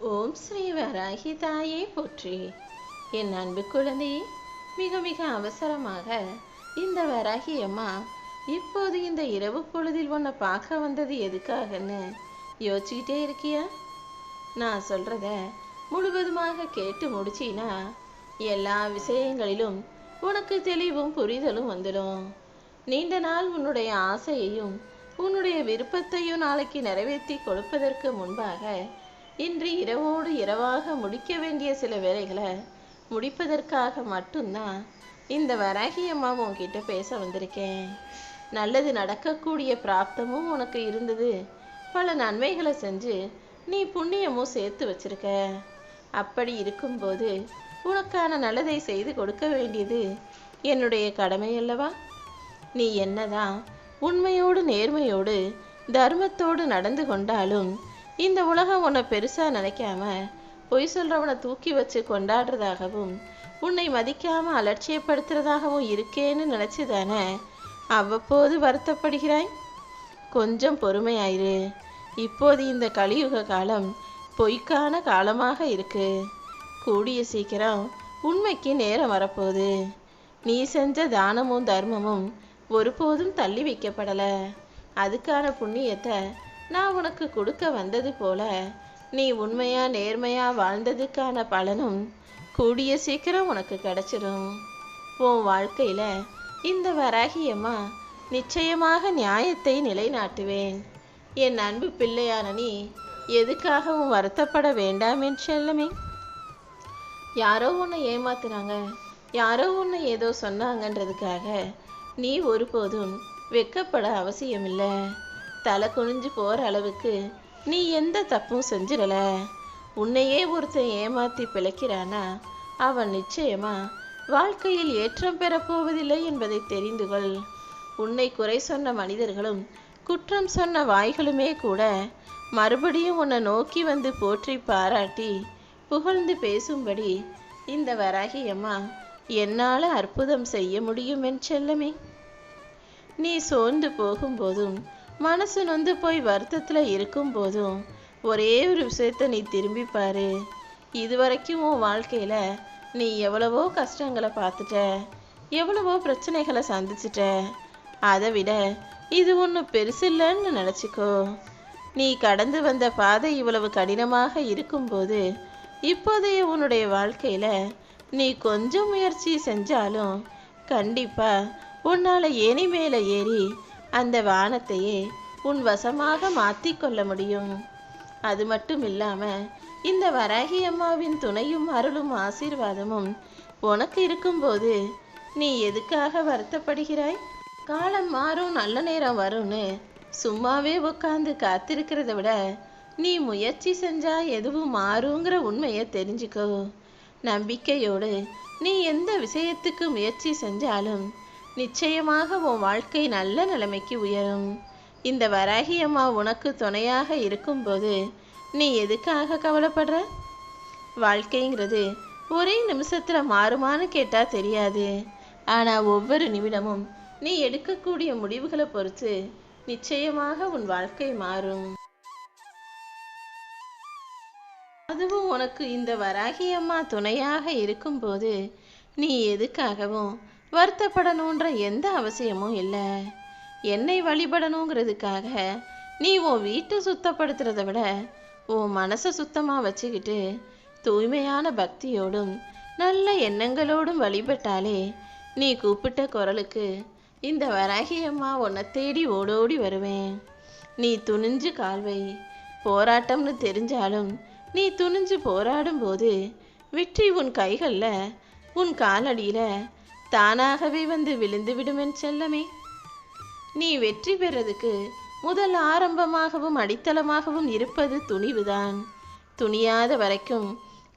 ஓம் ஸ்ரீ வராகி தாயை போற்றி. என் அன்பு குழந்தையே, மிக மிக அவசரமாக இந்த வராகி அம்மா இப்போது இந்த இரவு பொழுதில் உன்னை பார்க்க வந்தது எதுக்காகன்னு யோசிச்சுக்கிட்டே இருக்கியா? நான் சொல்றத முழுவதுமாக கேட்டு முடிச்சினா எல்லா விஷயங்களிலும் உனக்கு தெளிவும் புரிதலும் வந்துடும். நீண்ட நாள் உன்னுடைய ஆசையையும் உன்னுடைய விருப்பத்தையும் நாளைக்கு நிறைவேற்றி கொடுப்பதற்கு முன்பாக இன்று இரவோடு இரவாக முடிக்க வேண்டிய சில வேலைகளை முடிப்பதற்காக மட்டும்தான் இந்த வராகி அம்மா உன்கிட்ட பேச வந்திருக்கேன். நல்லது நடக்கக்கூடிய பிராப்தமும் உனக்கு இருந்தது. பல நன்மைகளை செஞ்சு நீ புண்ணியமும் சேர்த்து வச்சிருக்க. அப்படி இருக்கும்போது உனக்கான நல்லதை செய்து கொடுக்க வேண்டியது என்னுடைய கடமை அல்லவா? நீ என்னதான் உண்மையோடு நேர்மையோடு தர்மத்தோடு நடந்து கொண்டாலும் இந்த உலகம் உன்னை பெருசா நினைக்காம பொய் சொல்றவனை தூக்கி வச்சு கொண்டாடுறதாகவும் உன்னை மதிக்காம அலட்சியப்படுத்துறதாகவும் இருக்கேன்னு நினைச்சுதானே அவ்வப்போது வருத்தப்படுகிறாய்? கொஞ்சம் பொறுமையாயிரு. இப்போது இந்த கலியுக காலம் பொய்க்கான காலமாக இருக்கு. கூடிய சீக்கிரம் உண்மைக்கு நேரம் வரப்போகுது. நீ செஞ்ச தானமும் தர்மமும் ஒருபோதும் தள்ளி வைக்கப்படல. அதுக்கான புண்ணியத்தை நான் உனக்கு கொடுக்க வந்தது போல நீ உண்மையா நேர்மையா வாழ்ந்ததுக்கான பலனும் கூடிய சீக்கிரம் உனக்கு கிடைச்சிடும். உன் வாழ்க்கையில இந்த வராகியம்மா நிச்சயமாக நியாயத்தை நிலைநாட்டுவேன். என் அன்பு பிள்ளையான நீ எதுக்காகவும் வருத்தப்பட வேண்டாம் என் செல்லமே. யாரோ உன்னை ஏமாத்துறாங்க, யாரோ உன்னை ஏதோ சொன்னாங்கன்றதுக்காக நீ ஒருபோதும் வெக்கப்பட அவசியமில்லை. தலை குனிஞ்சு போற அளவுக்கு நீ எந்த தப்பும் செஞ்சிடல. உன்னையே ஒருத்தன் ஏமாத்தி பிழைக்கிறானா அவன் நிச்சயமா வாழ்க்கையில் ஏற்றம் பெறப்போவதில்லை என்பதை தெரிந்து கொள். உன்னை குறை சொன்ன மனிதர்களும் குற்றம் சொன்ன வாய்களுமே கூட மறுபடியும் உன்னை நோக்கி வந்து போற்றி பாராட்டி புகழ்ந்து பேசும்படி இந்த வராகி அம்மா என்னால அற்புதம் செய்ய முடியும் என் செல்லமே. நீ சோர்ந்து போகும்போதும் மனசு நொந்து போய் வருத்தத்துல இருக்கும் போதும் ஒரே ஒரு விஷயத்த நீ திரும்பி பாரு. இதுவரைக்கும் உன் வாழ்க்கையில நீ எவ்வளவோ கஷ்டங்களை பார்த்துட்ட, எவ்வளவோ பிரச்சனைகளை சந்திச்சிட்ட. அதை விட இது ஒன்றும் பெருசில்லைன்னு நினச்சிக்கோ. நீ கடந்து வந்த பாதை இவ்வளவு கடினமாக இருக்கும்போது இப்போதைய உன்னுடைய வாழ்க்கையில நீ கொஞ்சம் முயற்சி செஞ்சாலும் கண்டிப்பா உன்னால ஏணி மேலே ஏறி அந்த வானத்தையே உன் வசமாக மாற்றி கொள்ள முடியும். அது மட்டும் இல்லாம இந்த வராகி அம்மாவின் துணையும் அருளும் ஆசீர்வாதமும் உனக்கு இருக்கும்போது நீ எதுக்காக வருத்தப்படுகிறாய்? காலம் மாறும், நல்ல நேரம் வரும்னு சும்மாவே உட்காந்து காத்திருக்கிறத விட நீ முயற்சி செஞ்சா எதுவும் மாறுங்கிற உண்மையை தெரிஞ்சுக்கோ. நம்பிக்கையோடு நீ எந்த விஷயத்துக்கு முயற்சி செஞ்சாலும் நிச்சயமாக உன் வாழ்க்கை நல்ல நிலைமைக்கு உயரும். இந்த வராகி அம்மா உனக்கு துணையாக இருக்கும்போது நீ எதுக்காக கவலைப்படுற? வாழ்க்கைங்கிறது ஒரே நிமிஷத்துல மாறுமான்னு கேட்டா தெரியாது. ஆனா ஒவ்வொரு நிமிடமும் நீ எடுக்கக்கூடிய முடிவுகளை பொறுத்து நிச்சயமாக உன் வாழ்க்கை மாறும். அதுவும் உனக்கு இந்த வராகி அம்மா துணையாக இருக்கும்போது நீ எதுக்காகவும் வருத்தப்படணுன்ற எந்த அவசியமும் இல்லை. என்னை வழிபடணுங்கிறதுக்காக நீ உன் வீட்டை சுத்தப்படுத்துறத விட உன் மனசை சுத்தமாக வச்சுக்கிட்டு தூய்மையான பக்தியோடும் நல்ல எண்ணங்களோடும் வழிபட்டாலே நீ கூப்பிட்ட குரலுக்கு இந்த வராகி அம்மா உன்னை தேடி ஓடோடி வருவேன். நீ துணிஞ்சு கால்வை. போராட்டம்னு தெரிஞ்சாலும் நீ துணிஞ்சு போராடும்போது வெற்றி உன் கைகளில் உன் காலடியில் தானாகவே வந்து விழுந்து விடுமென் செல்லமே. நீ வெற்றி பெறதுக்கு முதல் ஆரம்பமாகவும் அடித்தளமாகவும் இருப்பது துணிவுதான். துணியாத வரைக்கும்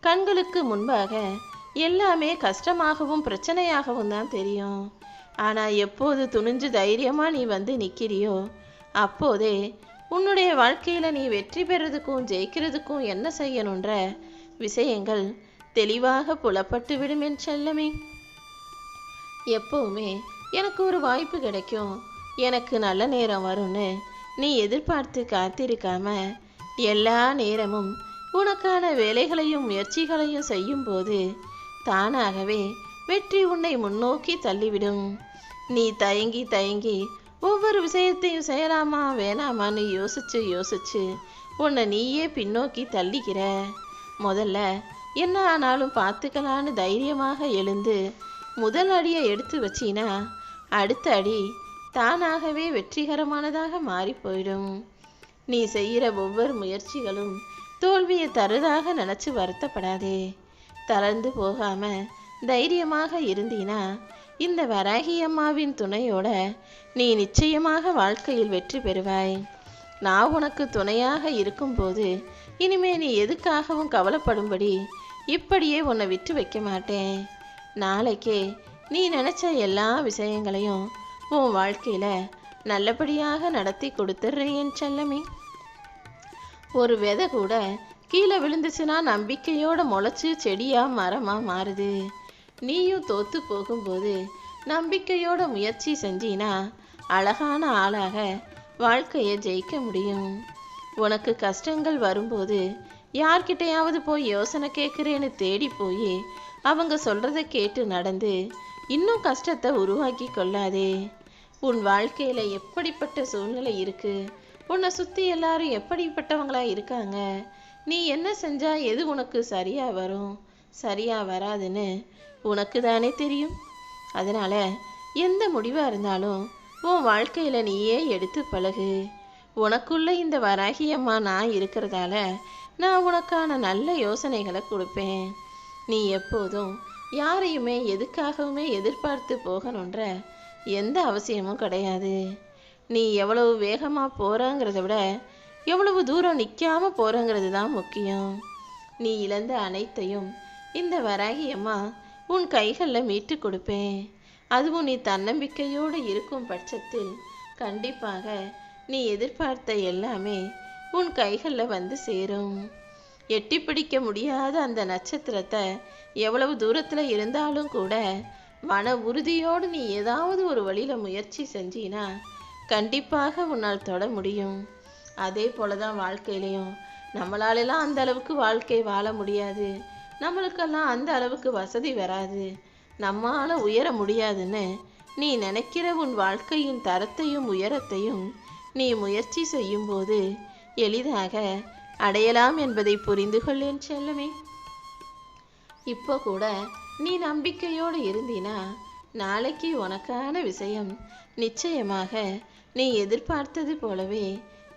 கண்களுக்கு முன்பாக எல்லாமே கஷ்டமாகவும் பிரச்சனையாகவும் தான் தெரியும். ஆனால் எப்போது துணிஞ்சு தைரியமாக நீ வந்து நிற்கிறியோ அப்போதே உன்னுடைய வாழ்க்கையில் நீ வெற்றி பெறதுக்கும் ஜெயிக்கிறதுக்கும் என்ன செய்யணுன்ற விஷயங்கள் தெளிவாக புலப்பட்டு விடும் என் செல்லமே. எப்பவுமே எனக்கு ஒரு வாய்ப்பு கிடைக்கும், எனக்கு நல்ல நேரம் வரும்னு நீ எதிர்பார்த்து காத்திருக்காம எல்லா நேரமும் உனக்கான வேலைகளையும் முயற்சிகளையும் செய்யும்போது தானாகவே வெற்றி உன்னை முன்னோக்கி தள்ளிவிடும். நீ தயங்கி தயங்கி ஒவ்வொரு விஷயத்தையும் செய்யலாமா வேணாமான்னு யோசிச்சு யோசிச்சு உன்னை நீயே பின்னோக்கி தள்ளிக்கிற. முதல்ல என்ன ஆனாலும் பார்த்துக்கலான்னு தைரியமாக எழுந்து முதல் அடியை எடுத்து வச்சினா அடுத்த அடி தானாகவே வெற்றிகரமானதாக மாறி போயிடும். நீ செய்கிற ஒவ்வொரு முயற்சிகளும் தோல்வியை தருதாக நினச்சி வருத்தப்படாதே. தளர்ந்து போகாம தைரியமாக இருந்தீனா இந்த வராகி அம்மாவின் துணையோட நீ நிச்சயமாக வாழ்க்கையில் வெற்றி பெறுவாய். நான் உனக்கு துணையாக இருக்கும்போது இனிமே நீ எதுக்காகவும் கவலைப்படும்படி இப்படியே உன்னை விட்டு வைக்க மாட்டேன். நாளைக்கே நீ நினச்ச எல்லா விஷயங்களையும் உன் வாழ்க்கையில் நல்லபடியாக நடத்தி கொடுத்துட்றேன் என் செல்லமே. ஒரு விதை கூட கீழே விழுந்துச்சுன்னா நம்பிக்கையோட முளைச்சி செடியாக மரமாக மாறுது. நீயும் தோத்து போகும்போது நம்பிக்கையோட முயற்சி செஞ்சினா அழகான ஆளாக வாழ்க்கையை ஜெயிக்க முடியும். உனக்கு கஷ்டங்கள் வரும்போது யார்கிட்டையாவது போய் யோசனை கேட்குறேன்னு தேடி போய் அவங்க சொல்கிறத கேட்டு நடந்து இன்னும் கஷ்டத்தை உருவாக்கி கொள்ளாதே. உன் வாழ்க்கையில் எப்படிப்பட்ட சூழ்நிலை இருக்குது, உன்னை சுற்றி எல்லாரும் எப்படிப்பட்டவங்களா இருக்காங்க, நீ என்ன செஞ்சா எது உனக்கு சரியாக வரும் சரியாக வராதுன்னு உனக்கு தானே தெரியும். அதனால் எந்த முடிவாக இருந்தாலும் உன் வாழ்க்கையில் நீயே எடுத்து பழகு. உனக்குள்ள இந்த வராகி அம்மா நான் இருக்கிறதால நான் உனக்கான நல்ல யோசனைகளை கொடுப்பேன். நீ எப்போதும் யாரையுமே எதுக்காகவுமே எதிர்பார்த்து போகணுன்ற எந்த அவசியமும் கிடையாது. நீ எவ்வளவு வேகமாக போகிறங்கிறத விட எவ்வளவு தூரம் நிற்காமல் போகிறங்கிறது தான் முக்கியம். நீ இழந்த அனைத்தையும் இந்த வராகி அம்மா உன் கைகளில் மீட்டு கொடுப்பேன். அதுவும் நீ தன்னம்பிக்கையோடு இருக்கும் பட்சத்தில் கண்டிப்பாக நீ எதிர்பார்த்த எல்லாமே உன் கைகளில் வந்து சேரும். எட்டி பிடிக்க முடியாத அந்த நட்சத்திரத்தை எவ்வளவு தூரத்தில் இருந்தாலும் கூட மன உறுதியோடு நீ ஏதாவது ஒரு வழியில் முயற்சி செஞ்சினா கண்டிப்பாக உன்னால் தொட முடியும். அதே போல தான் வாழ்க்கையிலையும் நம்மளாலெல்லாம் அந்த அளவுக்கு வாழ்க்கை வாழ முடியாது, நம்மளுக்கெல்லாம் அந்த அளவுக்கு வசதி வராது, நம்மால் உயர முடியாதுன்னு நீ நினைக்கிற உன் வாழ்க்கையின் தரத்தையும் உயரத்தையும் நீ முயற்சி செய்யும்போது எளிதாக அடையலாம் என்பதை புரிந்து கொள்ளேன் செல்லமே. இப்போ கூட நீ நம்பிக்கையோடு இருந்தினா நாளைக்கு உனக்கான விஷயம் நிச்சயமாக நீ எதிர்பார்த்தது போலவே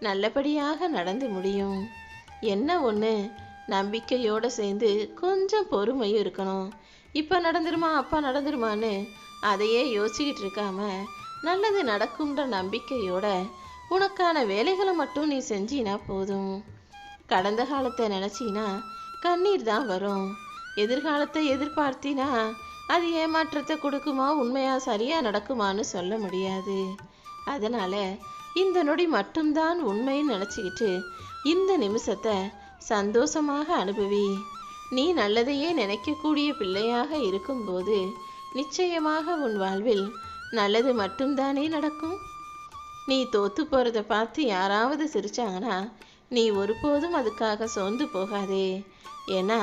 நல்லபடியாக நடந்து முடியும். என்ன ஒன்று, நம்பிக்கையோடு சேர்ந்து கொஞ்சம் பொறுமையும் இருக்கணும். இப்போ நடந்துருமா அப்பா நடந்துருமான்னு அதையே யோசிச்சுக்கிட்டு இருக்காம நல்லது நடக்கும்ன்ற நம்பிக்கையோட உனக்கான வேலைகளை மட்டும் நீ செஞ்சினா போதும். கடந்த காலத்தை நினச்சினா கண்ணீர் தான் வரும். எதிர்காலத்தை எதிர்பார்த்தினா அது ஏமாற்றத்தை கொடுக்குமா, உண்மையாக சரியாக நடக்குமான்னு சொல்ல முடியாது. அதனால் இந்த நொடி மட்டும்தான் உண்மைன்னு நினச்சிக்கிட்டு இந்த நிமிஷத்தை சந்தோஷமாக அனுபவி. நீ நல்லதையே நினைக்கக்கூடிய பிள்ளையாக இருக்கும்போது நிச்சயமாக உன் வாழ்வில் நல்லது மட்டும்தானே நடக்கும். நீ தோத்து போகிறத பார்த்து யாராவது சிரிச்சாங்கன்னா நீ ஒருபோதும் அதுக்காக சோர்ந்து போகாதே. ஏன்னா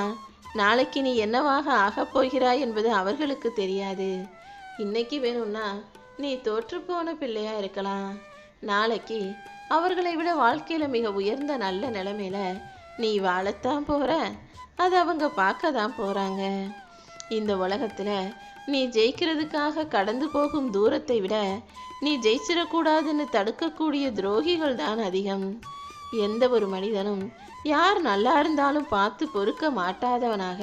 நாளைக்கு நீ என்னவாக ஆகப் போகிறாய் என்பது அவர்களுக்கு தெரியாது. இன்னைக்கு வேணும்னா நீ தோற்றுப்போன பிள்ளையா இருக்கலாம், நாளைக்கு அவர்களை விட வாழ்க்கையில் மிக உயர்ந்த நல்ல நிலைமையில நீ வாழத்தான் போகிற, அது அவங்க பார்க்க தான் போகிறாங்க. இந்த உலகத்தில் நீ ஜெயிக்கிறதுக்காக கடந்து போகும் தூரத்தை விட நீ ஜெயிச்சிடக்கூடாதுன்னு தடுக்கக்கூடிய துரோகிகள் தான் அதிகம். எந்த ஒரு மனிதனும் யார் நல்லா இருந்தாலும் பார்த்து பொறுக்க மாட்டாதவனாக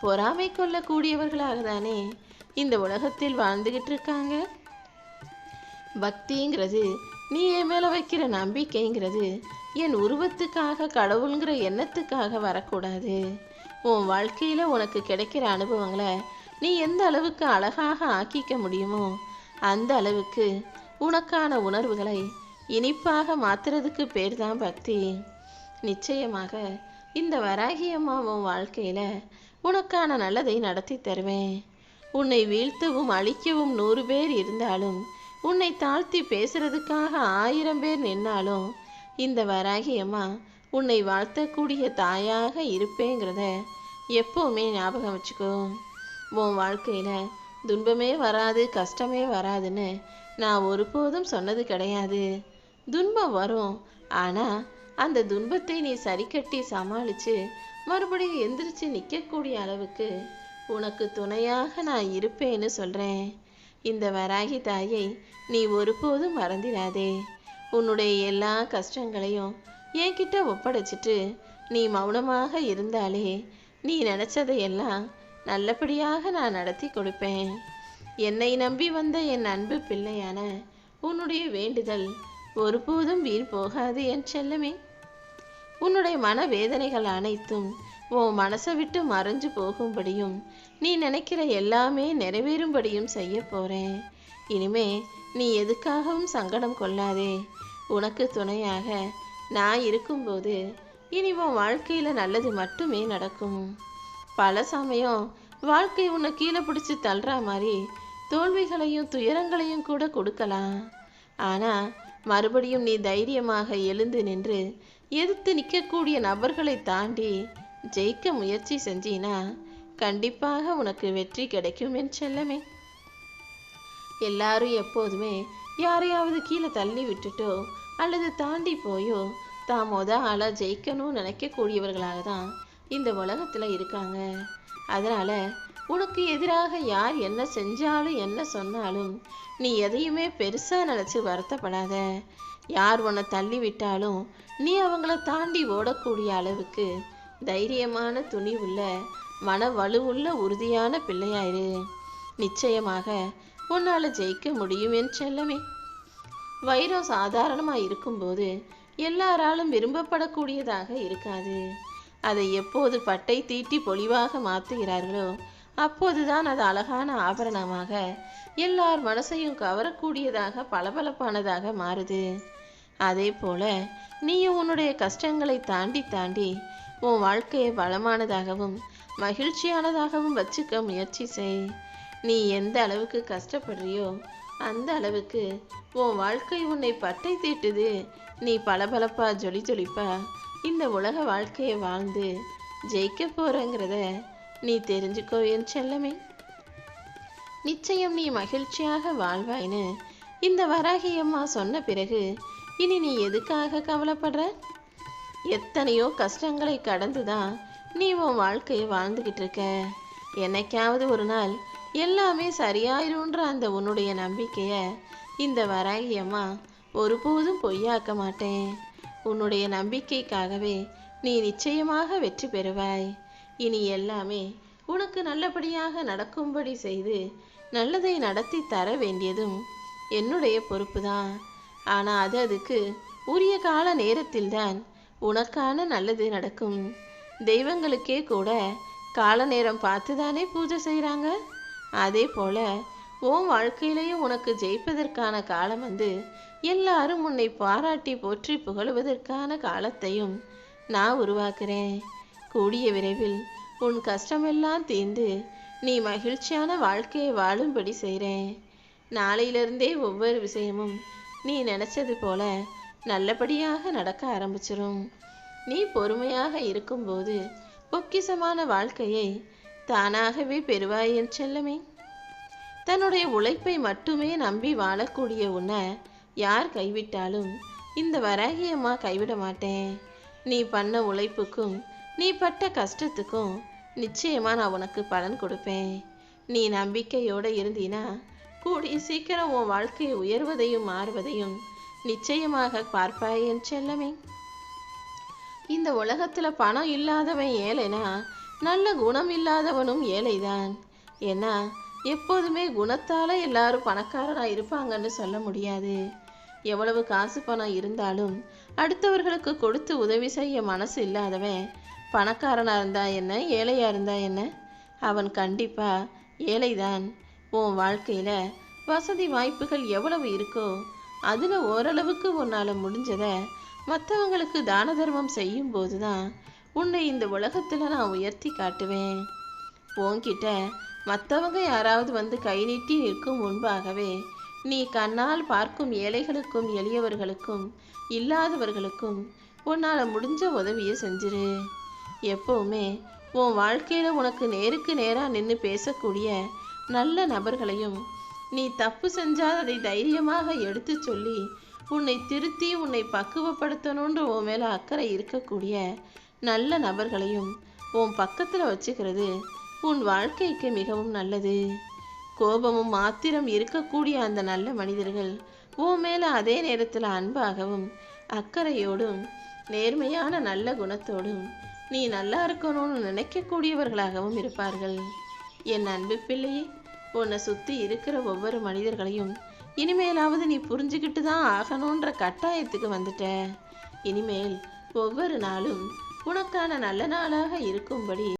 பொறாமை கொள்ளக்கூடியவர்களாக தானே இந்த உலகத்தில் வாழ்ந்துகிட்டு இருக்காங்க. பக்திங்கிறது நீ என் மேலே வைக்கிற நம்பிக்கைங்கிறது என் உருவத்துக்காக கடவுளுங்கிற எண்ணத்துக்காக வரக்கூடாது. உன் வாழ்க்கையில் உனக்கு கிடைக்கிற அனுபவங்களை நீ எந்த அளவுக்கு அழகாக ஆக்கிக்க முடியுமோ அந்த அளவுக்கு உனக்கான உணர்வுகளை இனிப்பாக மாற்றுறதுக்கு பேர் தான் பக்தி. நிச்சயமாக இந்த வராகி அம்மா உன் வாழ்க்கையில் உனக்கான நல்லதை நடத்தி தருவேன். உன்னை வீழ்த்தவும் அழிக்கவும் 100 பேர் இருந்தாலும், உன்னை தாழ்த்தி பேசுறதுக்காக 1000 பேர் நின்னாலும் இந்த வராகி அம்மா உன்னை வாழ்த்தக்கூடிய தாயாக இருப்பேங்கிறத எப்பவுமே ஞாபகம் வச்சுக்கோ. உன் வாழ்க்கையில துன்பமே வராது, கஷ்டமே வராதுன்னு நான் ஒருபோதும் சொன்னது கிடையாது. துன்பம் வரும், ஆனா அந்த துன்பத்தை நீ சரி கட்டி சமாளிச்சு மறுபடியும் எந்திரிச்சு நிற்கக்கூடிய அளவுக்கு உனக்கு துணையாக நான் இருப்பேன்னு சொல்றேன். இந்த வராகி தாயை நீ ஒருபோதும் மறந்திடாதே. உன்னுடைய எல்லா கஷ்டங்களையும் என்கிட்ட ஒப்படைச்சிட்டு நீ மௌனமாக இருந்தாலே நீ நினைச்சதையெல்லாம் நல்லபடியாக நான் நடத்தி கொடுப்பேன். என்னை நம்பி வந்த என் அன்பு பிள்ளையான உன்னுடைய வேண்டுதல் ஒருபோதும் வீண் போகாது என் செல்லமே. உன்னுடைய மனவேதனைகள் அனைத்தும் உன் மனசை விட்டு மறைஞ்சு போகும்படியும் நீ நினைக்கிற எல்லாமே நிறைவேறும்படியும் செய்ய போறேன். இனிமே நீ எதுக்காகவும் சங்கடம் கொள்ளாதே. உனக்கு துணையாக நான் இருக்கும்போது இனி உன் வாழ்க்கையில நல்லது மட்டுமே நடக்கும். பல சமயம் வாழ்க்கை உன்னை கீழே பிடிச்சி தள்ளுற மாதிரி தோல்விகளையும் துயரங்களையும் கூட கொடுக்கலாம். ஆனா மறுபடியும் நீ தைரியமாக எழுந்து நின்று எதிர்த்து நிற்கக்கூடிய நபர்களை தாண்டி ஜெயிக்க முயற்சி செஞ்சினா கண்டிப்பாக உனக்கு வெற்றி கிடைக்கும் என் செல்லமே. எல்லாரும் எப்போதுமே யாரையாவது கீழே தள்ளி விட்டுட்டோ அல்லது தாண்டி போயோ தான் ஆளா ஜெயிக்கணும்னு நினைக்கக்கூடியவர்களாக தான் இந்த உலகத்துல இருக்காங்க. அதனால உனக்கு எதிராக யார் என்ன செஞ்சாலும் என்ன சொன்னாலும் நீ எதையுமே பெருசா நினைச்சு வருத்தப்படாத. யார் உன்னை தள்ளி விட்டாலும் நீ அவங்கள தாண்டி ஓடக்கூடிய அளவுக்கு தைரியமான துணிவுள்ள மன வலுவுள்ள உறுதியான பிள்ளையாயிரு. நிச்சயமாக உன்னால ஜெயிக்க முடியும் என் செல்லமே. வைரம் சாதாரணமா இருக்கும்போது எல்லாராலும் விரும்பப்படக்கூடியதாக இருக்காது. அதை எப்போது பட்டை தீட்டி பொலிவாக மாற்றுகிறார்களோ அப்போதுதான் அது அழகான ஆபரணமாக எல்லார் மனசையும் கவரக்கூடியதாக பளபளப்பானதாக மாறுது. அதே போல நீயும் உன்னுடைய கஷ்டங்களை தாண்டி தாண்டி உன் வாழ்க்கையை பலமானதாகவும் மகிழ்ச்சியானதாகவும் வச்சுக்க முயற்சி செய். நீ எந்த அளவுக்கு கஷ்டப்படுறியோ அந்த அளவுக்கு உன் வாழ்க்கை உன்னை பட்டை தீட்டுது. நீ பளபளப்பா ஜொலி ஜொலிப்பா இந்த உலக வாழ்க்கையை வாழ்ந்து ஜெயிக்க போறங்கிறத நீ தெரிஞ்சுக்கோ என் செல்லமே. நிச்சயம் நீ மகிழ்ச்சியாக வாழ்வாய்னு இந்த வராகி அம்மா சொன்ன பிறகு இனி நீ எதுக்காக கவலைப்படுற? எத்தனையோ கஷ்டங்களை கடந்துதான் நீ உன் வாழ்க்கையை வாழ்ந்துகிட்டு இருக்க. என்னைக்காவது ஒரு நாள் எல்லாமே சரியாயிருன்ற அந்த உன்னுடைய நம்பிக்கைய இந்த வராகி அம்மா ஒருபோதும் பொய்யாக்க மாட்டேன். உன்னுடைய நம்பிக்கைக்காகவே நீ நிச்சயமாக வெற்றி பெறுவாய். இனி எல்லாமே உனக்கு நல்லபடியாக நடக்கும்படி செய்து நல்லதை நடத்தி தர வேண்டியதும் என்னுடைய பொறுப்பு தான். ஆனா அதுக்கு உரிய கால நேரத்தில்தான் உனக்கான நல்லது நடக்கும். தெய்வங்களுக்கே கூட கால நேரம் பார்த்துதானே பூஜை செய்கிறாங்க. அதே போல உன் வாழ்க்கையிலையும் உனக்கு ஜெயிப்பதற்கான காலம் வந்து எல்லாரும் உன்னை பாராட்டி போற்றி புகழுவதற்கான காலத்தையும் நான் உருவாக்குறேன். கூடிய விரைவில் உன் கஷ்டமெல்லாம் தீர்ந்து நீ மகிழ்ச்சியான வாழ்க்கையை வாழும்படி செய்கிறேன். நாளையிலிருந்தே ஒவ்வொரு விஷயமும் நீ நினைச்சது போல நல்லபடியாக நடக்க ஆரம்பிச்சிரும். நீ பொறுமையாக இருக்கும்போது பொக்கிசமான வாழ்க்கையை தானாகவே பெறுவாய் என் செல்லமே. தன்னுடைய உழைப்பை மட்டுமே நம்பி வாழக்கூடிய உன்னை யார் கைவிட்டாலும் இந்த வராகி அம்மா கைவிட மாட்டேன். நீ பண்ண உழைப்புக்கும் நீ பட்ட கஷ்டத்துக்கும் நிச்சயமா நான் உனக்கு பலன் கொடுப்பேன். நீ நம்பிக்கையோட இருந்தீனா கூடிய சீக்கிரம் உன் வாழ்க்கை உயர்வதையும் மாறுவதையும் நிச்சயமாக பார்ப்பாய் என் செல்லமே. இந்த உலகத்துல பணம் இல்லாதவன் ஏழைனா நல்ல குணம் இல்லாதவனும் ஏழைதான். ஏன்னா எப்போதுமே குணத்தால எல்லாரும் பணக்காரனா இருப்பாங்கன்னு சொல்ல முடியாது. எவ்வளவு காசு பணம் இருந்தாலும் அடுத்தவர்களுக்கு கொடுத்து உதவி செய்ய மனசு இல்லாதவன் பணக்காரனா இருந்தா என்ன ஏழையா இருந்தா என்ன, அவன் கண்டிப்பா ஏழைதான். உன் வாழ்க்கையில வசதி வாய்ப்புகள் எவ்வளவு இருக்கோ அதுல ஓரளவுக்கு உன்னால முடிஞ்சத மற்றவங்களுக்கு தான தர்மம் செய்யும் போதுதான் உன்னை இந்த உலகத்துல நான் உயர்த்தி காட்டுவேன். உன்கிட்ட மற்றவங்க யாராவது வந்து கை நீட்டி நிற்கும் முன்பாகவே நீ கண்ணால் பார்க்கும் ஏழைகளுக்கும் எளியவர்களுக்கும் இல்லாதவர்களுக்கும் உன்னால் முடிஞ்ச உதவியை செஞ்சிரு. எப்பவுமே உன் வாழ்க்கையில் உனக்கு நேருக்கு நேராக நின்று பேசக்கூடிய நல்ல நபர்களையும், நீ தப்பு செஞ்சால் அதை தைரியமாக எடுத்து சொல்லி உன்னை திருத்தி உன்னை பக்குவப்படுத்தணுன்ற உன் மேலே அக்கறை இருக்கக்கூடிய நல்ல நபர்களையும் உன் பக்கத்தில் வச்சுக்கிறது உன் வாழ்க்கைக்கு மிகவும் நல்லது. கோபமும் ஆத்திரம் இருக்கக்கூடிய அந்த நல்ல மனிதர்கள் உன் மேலே அதே நேரத்தில் அன்பாகவும் அக்கறையோடும் நேர்மையான நல்ல குணத்தோடும் நீ நல்லா இருக்கணும்னு நினைக்கக்கூடியவர்களாகவும் இருப்பார்கள். என் அன்பு பிள்ளையே, உன்னை சுற்றி இருக்கிற ஒவ்வொரு மனிதர்களையும் இனிமேலாவது நீ புரிஞ்சுக்கிட்டு தான் ஆகணுன்ற கட்டாயத்துக்கு வந்துட்ட. இனிமேல் ஒவ்வொரு நாளும் உனக்கான நல்ல நாளாக இருக்கும்படி